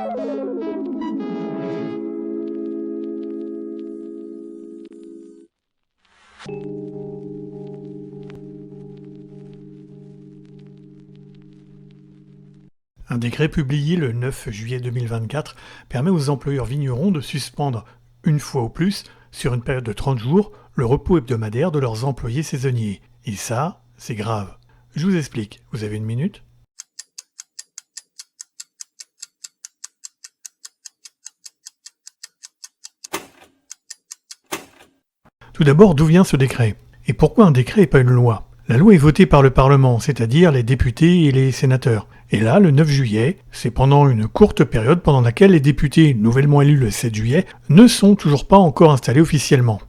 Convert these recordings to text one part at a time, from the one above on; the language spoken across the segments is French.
Un décret publié le 9 juillet 2024 permet aux employeurs vignerons de suspendre, une fois ou plus, sur une période de 30 jours, le repos hebdomadaire de leurs employés saisonniers. Et ça, c'est grave. Je vous explique. Vous avez une minute ? Tout d'abord, d'où vient ce décret ? Et pourquoi un décret et pas une loi ? La loi est votée par le Parlement, c'est-à-dire les députés et les sénateurs. Et là, le 9 juillet, c'est pendant une courte période pendant laquelle les députés, nouvellement élus le 7 juillet, ne sont toujours pas encore installés officiellement.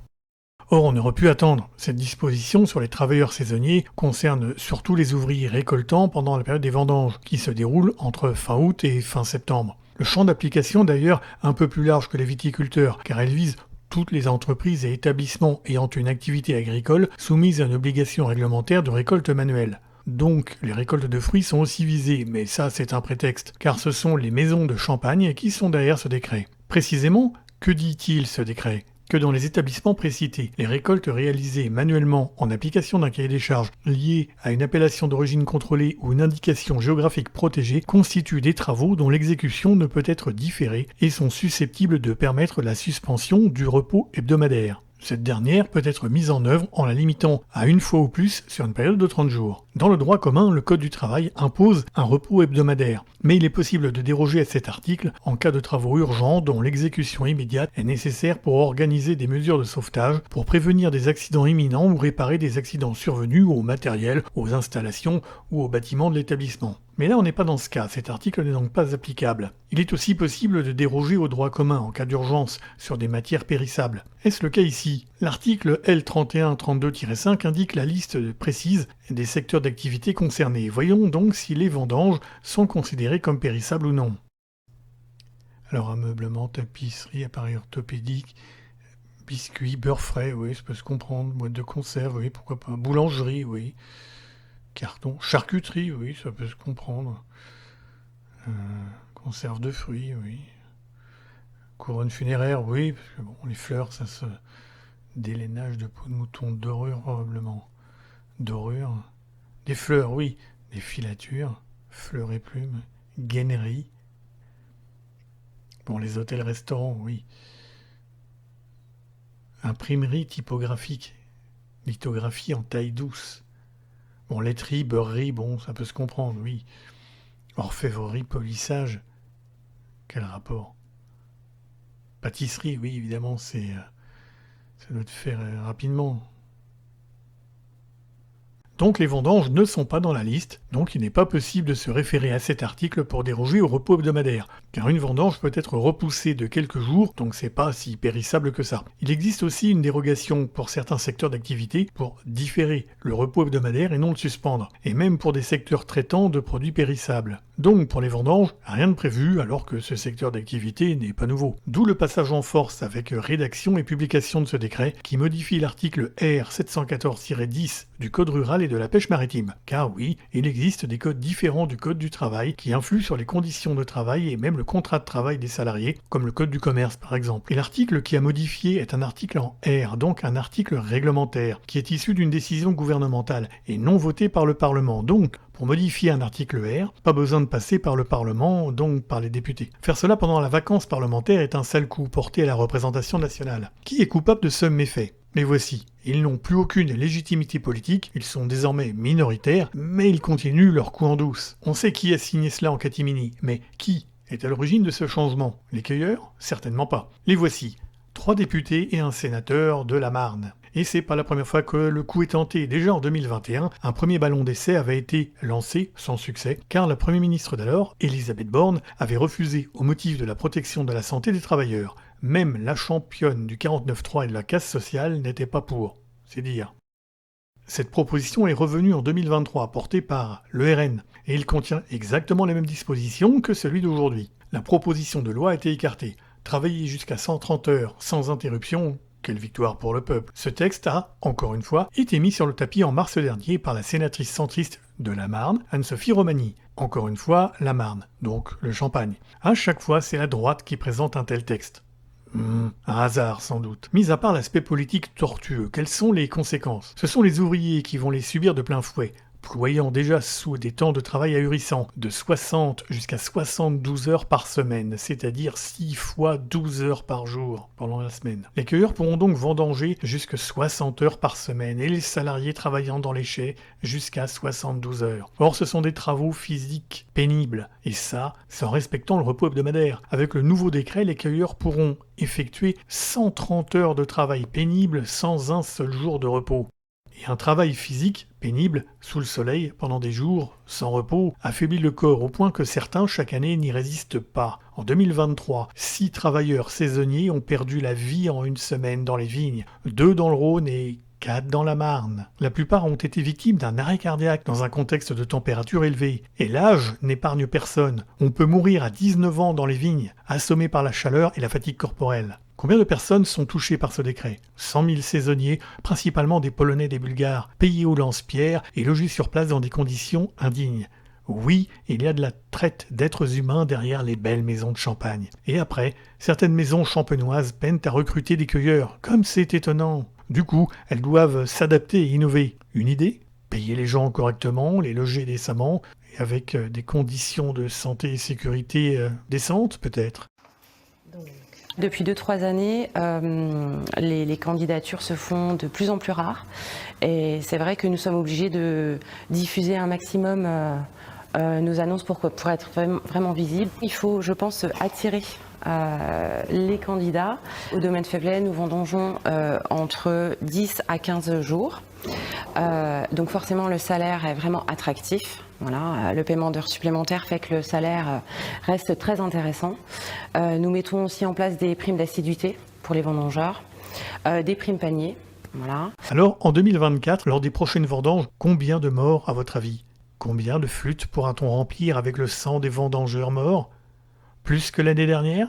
Or, on aurait pu attendre. Cette disposition sur les travailleurs saisonniers concerne surtout les ouvriers récoltants pendant la période des vendanges, qui se déroule entre fin août et fin septembre. Le champ d'application d'ailleurs un peu plus large que les viticulteurs, car elle vise toutes les entreprises et établissements ayant une activité agricole soumises à une obligation réglementaire de récolte manuelle. Donc, les récoltes de fruits sont aussi visées, mais ça c'est un prétexte, car ce sont les maisons de champagne qui sont derrière ce décret. Précisément, que dit-il ce décret ? Que dans les établissements précités, les récoltes réalisées manuellement en application d'un cahier des charges lié à une appellation d'origine contrôlée ou une indication géographique protégée constituent des travaux dont l'exécution ne peut être différée et sont susceptibles de permettre la suspension du repos hebdomadaire. Cette dernière peut être mise en œuvre en la limitant à une fois ou plus sur une période de 30 jours. Dans le droit commun, le Code du travail impose un repos hebdomadaire, mais il est possible de déroger à cet article en cas de travaux urgents dont l'exécution immédiate est nécessaire pour organiser des mesures de sauvetage, pour prévenir des accidents imminents ou réparer des accidents survenus au matériel, aux installations ou aux bâtiments de l'établissement. Mais là, on n'est pas dans ce cas, cet article n'est donc pas applicable. Il est aussi possible de déroger au droit commun en cas d'urgence sur des matières périssables. Est-ce le cas ici ? L'article L3132-5 indique la liste précise des secteurs d'activité concernés. Voyons donc si les vendanges sont considérées comme périssables ou non. Alors, ameublement, tapisserie, appareil orthopédique, biscuits, beurre frais, oui, ça peut se comprendre. Boîte de conserve, oui, pourquoi pas. Boulangerie, oui. Carton, charcuterie, oui, ça peut se comprendre. Conserve de fruits, oui. Couronne funéraire, oui, parce que bon, les fleurs, ça se délainage de peau de mouton, dorure probablement. Dorure. Des fleurs, oui. Des filatures, fleurs et plumes. Gainerie. Bon, les hôtels-restaurants, oui. Imprimerie typographique. Lithographie en taille douce. Bon, laiterie, beurrerie, bon, ça peut se comprendre, oui. Orfèvrerie, polissage, quel rapport ? Pâtisserie, oui, évidemment, ça doit te faire rapidement. Donc les vendanges ne sont pas dans la liste, donc il n'est pas possible de se référer à cet article pour déroger au repos hebdomadaire, car une vendange peut être repoussée de quelques jours, donc c'est pas si périssable que ça. Il existe aussi une dérogation pour certains secteurs d'activité pour différer le repos hebdomadaire et non le suspendre, et même pour des secteurs traitant de produits périssables. Donc pour les vendanges, rien de prévu alors que ce secteur d'activité n'est pas nouveau. D'où le passage en force avec rédaction et publication de ce décret qui modifie l'article R 714-10 du Code rural et de la pêche maritime. Car oui, il existe des codes différents du Code du travail qui influent sur les conditions de travail et même le contrat de travail des salariés, comme le Code du commerce par exemple. Et l'article qui a modifié est un article en R, donc un article réglementaire, qui est issu d'une décision gouvernementale et non voté par le Parlement. Donc, pour modifier un article R, pas besoin de passer par le Parlement, donc par les députés. Faire cela pendant la vacance parlementaire est un sale coup porté à la représentation nationale. Qui est coupable de ce méfait ? Les voici. Ils n'ont plus aucune légitimité politique, ils sont désormais minoritaires, mais ils continuent leur coup en douce. On sait qui a signé cela en catimini, mais qui est à l'origine de ce changement ? Les cueilleurs ? Certainement pas. Les voici. 3 députés et un sénateur de la Marne. Et c'est pas la première fois que le coup est tenté. Déjà en 2021, un premier ballon d'essai avait été lancé sans succès, car la Première ministre d'alors, Elisabeth Borne, avait refusé au motif de la protection de la santé des travailleurs. Même la championne du 49.3 et de la casse sociale n'était pas pour. C'est dire. Cette proposition est revenue en 2023, portée par le RN, et il contient exactement les mêmes dispositions que celui d'aujourd'hui. La proposition de loi a été écartée. Travailler jusqu'à 130 heures sans interruption, quelle victoire pour le peuple. Ce texte a, encore une fois, été mis sur le tapis en mars dernier par la sénatrice centriste de la Marne, Anne-Sophie Romagny. Encore une fois, la Marne, donc le Champagne. À chaque fois, c'est la droite qui présente un tel texte. Un hasard sans doute. Mis à part l'aspect politique tortueux, quelles sont les conséquences? Ce sont les ouvriers qui vont les subir de plein fouet, ployant déjà sous des temps de travail ahurissants, de 60 jusqu'à 72 heures par semaine, c'est-à-dire 6 fois 12 heures par jour pendant la semaine. Les cueilleurs pourront donc vendanger jusqu'à 60 heures par semaine et les salariés travaillant dans les chais jusqu'à 72 heures. Or, ce sont des travaux physiques pénibles, et ça, sans respectant le repos hebdomadaire. Avec le nouveau décret, les cueilleurs pourront effectuer 130 heures de travail pénible sans un seul jour de repos. Et un travail physique pénible, sous le soleil, pendant des jours, sans repos, affaiblit le corps au point que certains, chaque année, n'y résistent pas. En 2023, 6 travailleurs saisonniers ont perdu la vie en une semaine dans les vignes, 2 dans le Rhône et 4 dans la Marne. La plupart ont été victimes d'un arrêt cardiaque dans un contexte de température élevée. Et l'âge n'épargne personne. On peut mourir à 19 ans dans les vignes, assommé par la chaleur et la fatigue corporelle. Combien de personnes sont touchées par ce décret? 100 000 saisonniers, principalement des Polonais et des Bulgares, payés au lance-pierre et logés sur place dans des conditions indignes. Oui, il y a de la traite d'êtres humains derrière les belles maisons de champagne. Et après, certaines maisons champenoises peinent à recruter des cueilleurs. Comme c'est étonnant! Du coup, elles doivent s'adapter et innover. Une idée? Payer les gens correctement, les loger décemment, et avec des conditions de santé et sécurité décentes peut-être. Depuis 2-3 années, les candidatures se font de plus en plus rares et c'est vrai que nous sommes obligés de diffuser un maximum nos annonces pour être vraiment visibles. Il faut, je pense, attirer les candidats. Au domaine Faivelet, nous vendangeons entre 10 à 15 jours. Donc forcément le salaire est vraiment attractif. Voilà, le paiement d'heures supplémentaires fait que le salaire reste très intéressant. Nous mettons aussi en place des primes d'assiduité pour les vendangeurs, des primes paniers. Voilà. Alors en 2024, lors des prochaines vendanges, combien de morts à votre avis? Combien de flûtes pourra-t-on remplir avec le sang des vendangeurs morts? Plus que l'année dernière?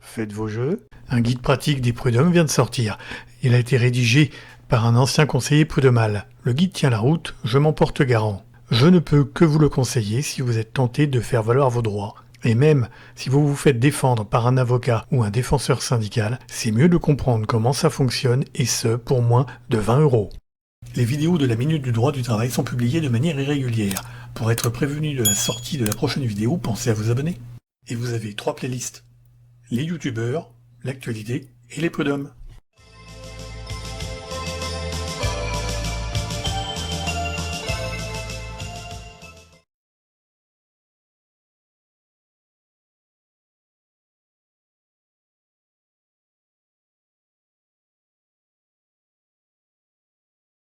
Faites vos jeux. Un guide pratique des prud'hommes vient de sortir. Il a été rédigé par un ancien conseiller prud'homal. Le guide tient la route, je m'en porte garant. Je ne peux que vous le conseiller si vous êtes tenté de faire valoir vos droits. Et même si vous vous faites défendre par un avocat ou un défenseur syndical, c'est mieux de comprendre comment ça fonctionne et ce pour moins de 20 €. Les vidéos de la Minute du droit du travail sont publiées de manière irrégulière. Pour être prévenu de la sortie de la prochaine vidéo, pensez à vous abonner. Et vous avez 3 playlists. Les youtubeurs, l'actualité et les prud'hommes.